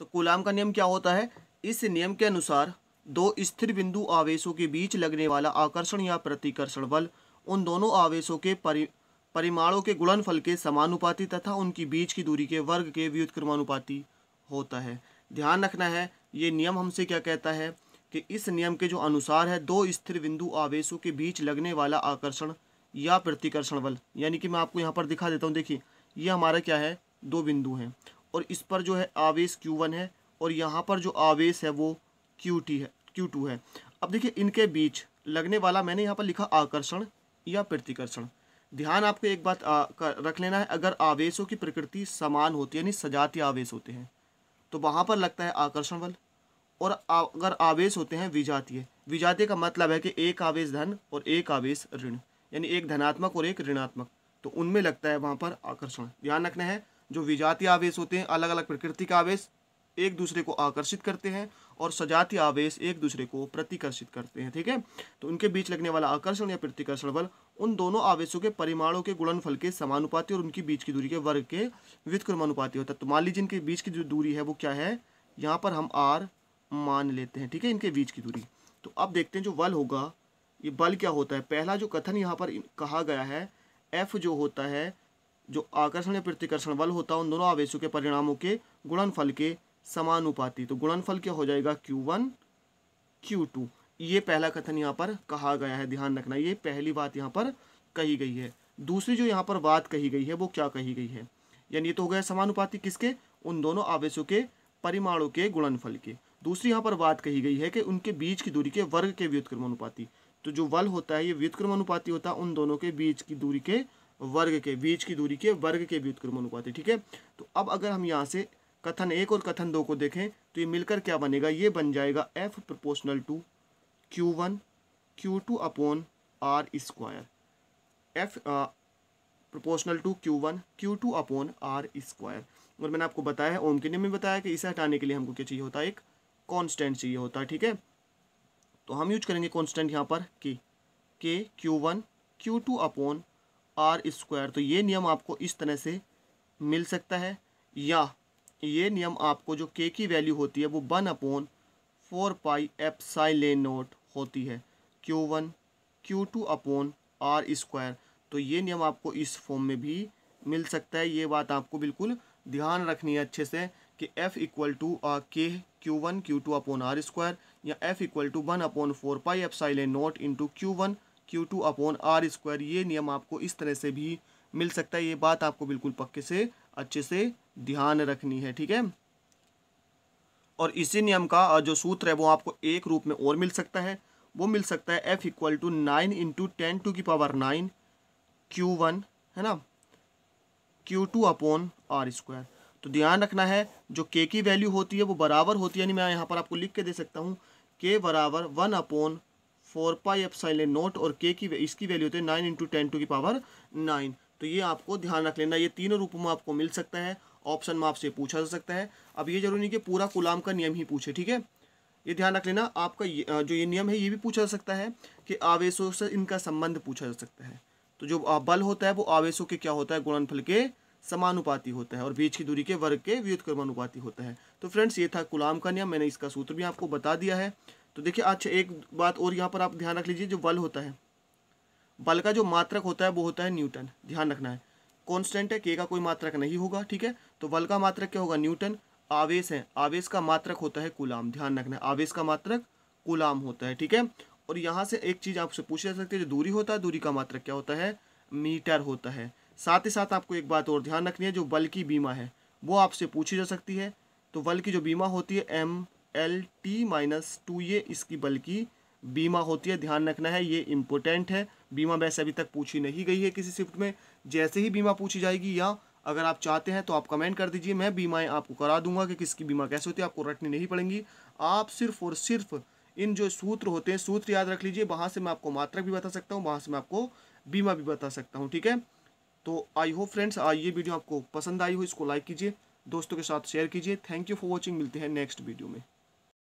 तो कूलाम का नियम क्या होता है? इस नियम के अनुसार दो स्थिर बिंदु आवेशों के बीच लगने वाला आकर्षण या प्रतिकर्षण बल उन दोनों आवेशों के परिमाणों के गुणनफल के समानुपाती तथा उनकी बीच की दूरी के वर्ग के व्युत्क्रमानुपाती होता है। ध्यान रखना है, ये नियम हमसे क्या कहता है कि इस नियम के जो अनुसार है दो स्थिर बिंदु आवेशों के बीच लगने वाला आकर्षण या प्रतिकर्षण बल, यानी कि मैं आपको यहाँ पर दिखा देता हूँ। देखिए ये हमारा क्या है, दो बिंदु हैं और इस पर जो है आवेश Q1 है और यहाँ पर जो आवेश है वो Q2 है। अब देखिए इनके बीच लगने वाला, मैंने यहाँ पर लिखा आकर्षण या प्रतिकर्षण। ध्यान आपको एक बात रख लेना है, अगर आवेशों की प्रकृति समान होती है यानी सजातीय आवेश होते हैं तो वहाँ पर लगता है आकर्षण बल, और अगर आवेश होते हैं विजातीय, विजातीय का मतलब है कि एक आवेश धन और एक आवेश ऋण, यानी एक धनात्मक और एक ऋणात्मक, तो उनमें लगता है वहाँ पर आकर्षण। ध्यान रखना है, जो विजातीय आवेश होते हैं अलग अलग प्रकृति का आवेश एक दूसरे को आकर्षित करते हैं और सजातीय आवेश एक दूसरे को प्रतिकर्षित करते हैं। ठीक है, तो उनके बीच लगने वाला आकर्षण या प्रतिकर्षण बल उन दोनों आवेशों के परिमाणों के गुणनफल के समानुपाती और उनकी बीच की दूरी के वर्ग के व्युत्क्रमानुपाती होता है। तो मान लीजिए इनके बीच की जो दूरी है वो क्या है, यहाँ पर हम r मान लेते हैं। ठीक है, इनके बीच की दूरी। तो अब देखते हैं जो बल होगा, ये बल क्या होता है। पहला जो कथन यहाँ पर कहा गया है, F जो होता है, जो आकर्षण या प्रतिकर्षण बल होता है उन दोनों आवेशों के परिणामों के गुणनफल के समानुपाती। तो गुणनफल क्या हो जाएगा, Q1 Q2। ये पहला कथन यहाँ पर कहा गया है, ध्यान रखना, ये पहली बात यहाँ पर कही गई है। दूसरी जो यहाँ पर बात कही गई है वो क्या कही गई है, यानी ये तो हो गया समानुपाती किसके, उन दोनों आवेशों के परिमाणों के गुणनफल के। दूसरी यहाँ पर बात कही गई है कि उनके बीच की दूरी के वर्ग के व्युत्क्रमानुपाती। तो जो बल होता है ये व्युत्क्रमानुपाती होता है उन दोनों के बीच की दूरी के वर्ग के, बीच की दूरी के वर्ग के व्युत्क्रमानुपाती। ठीक है, तो अब अगर हम यहाँ से कथन 1 और कथन 2 को देखें तो ये मिलकर क्या बनेगा, ये बन जाएगा F proportional to Q1 Q2 upon R square, F proportional to Q1 Q2 upon R square. और मैंने आपको बताया है, ओम के नियम में बताया कि इसे हटाने के लिए हमको क्या चाहिए होता है, एक कांस्टेंट चाहिए होता है। ठीक है, तो हम यूज करेंगे कांस्टेंट यहाँ पर के Q1 Q2 upon R square. तो ये नियम आपको इस तरह से मिल सकता है, या ये नियम आपको जो k की वैल्यू होती है वो 1/4 पाई एप्सिलॉन नॉट होती है, Q1 Q2 upon R square. तो ये नियम आपको इस फॉर्म में भी मिल सकता है। ये बात आपको बिल्कुल ध्यान रखनी है अच्छे से कि F equal to K Q1 Q2 upon R square, या F equal to 1/4 pi epsilon nought into Q1 Q2 upon R square. ये नियम आपको इस तरह से भी मिल सकता है। ये बात आपको बिल्कुल पक्के से अच्छे से ध्यान रखनी है। ठीक है, और इसी नियम का जो सूत्र है वो आपको एक रूप में और मिल सकता है, वो मिल सकता है F equal to 9 into 10⁹ Q1 है ना, Q2 अपॉन R स्क्वायर। तो ध्यान रखना है, जो k की वैल्यू होती है वो बराबर होती है, यानी मैं यहाँ पर आपको लिख के दे सकता हूँ k बराबर 1/4 पाई एप्सिलॉन नॉट, और k की इसकी वैल्यू होती है 9 इंटू 10⁹9। तो ये आपको ध्यान रख लेना, ये तीनों रूपों में आपको मिल सकता है, ऑप्शन में आपसे पूछा जा सकता है। अब ये जरूरी नहीं कि पूरा कूलाम का नियम ही पूछे। ठीक है, ये ध्यान रख लेना, आपका जो ये नियम है ये भी पूछा जा सकता है कि आवेशों से इनका संबंध पूछा जा सकता है। तो जो बल होता है वो आवेशों के क्या होता है, गुणनफल के समानुपाती होता है और बीच की दूरी के वर्ग के व्युत्क्रमानुपाती होता है। तो फ्रेंड्स ये था कूलाम का नियम, मैंने इसका सूत्र भी आपको बता दिया है। तो देखिए अच्छा एक बात और यहाँ पर आप ध्यान रख लीजिए, जो बल होता है, बल का जो मात्रक होता है वो होता है न्यूटन। ध्यान रखना है, कांस्टेंट है, k का कोई मात्रक नहीं होगा। ठीक है, तो बल का मात्रक क्या होगा, न्यूटन। आवेश है, आवेश का मात्रक होता है कूलाम। ध्यान रखना है, आवेश का मात्रक कूलाम होता है। ठीक है, और यहाँ से एक चीज़ आपसे पूछी जा सकती है, जो दूरी होता है, दूरी का मात्रक क्या होता है, मीटर होता है। साथ ही साथ आपको एक बात और ध्यान रखनी है, जो बल की बीमा है वो आपसे पूछी जा सकती है। तो बल की जो बीमा होती है MLT-2, ये इसकी बल की बीमा होती है। ध्यान रखना है, ये इम्पोर्टेंट है। बीमा वैसे अभी तक पूछी नहीं गई है किसी शिफ्ट में, जैसे ही बीमा पूछी जाएगी, या अगर आप चाहते हैं तो आप कमेंट कर दीजिए, मैं बीमाएं आपको करा दूंगा कि किसकी बीमा कैसे होती है, आपको रटनी नहीं पड़ेंगी। आप सिर्फ और सिर्फ इन जो सूत्र होते हैं, सूत्र याद रख लीजिए, वहाँ से मैं आपको मात्रक भी बता सकता हूँ, वहाँ से मैं आपको बीमा भी बता सकता हूँ। ठीक है, तो आई होप फ्रेंड्स ये वीडियो आपको पसंद आई हो, इसको लाइक कीजिए, दोस्तों के साथ शेयर कीजिए। थैंक यू फॉर वॉचिंग, मिलते हैं नेक्स्ट वीडियो में।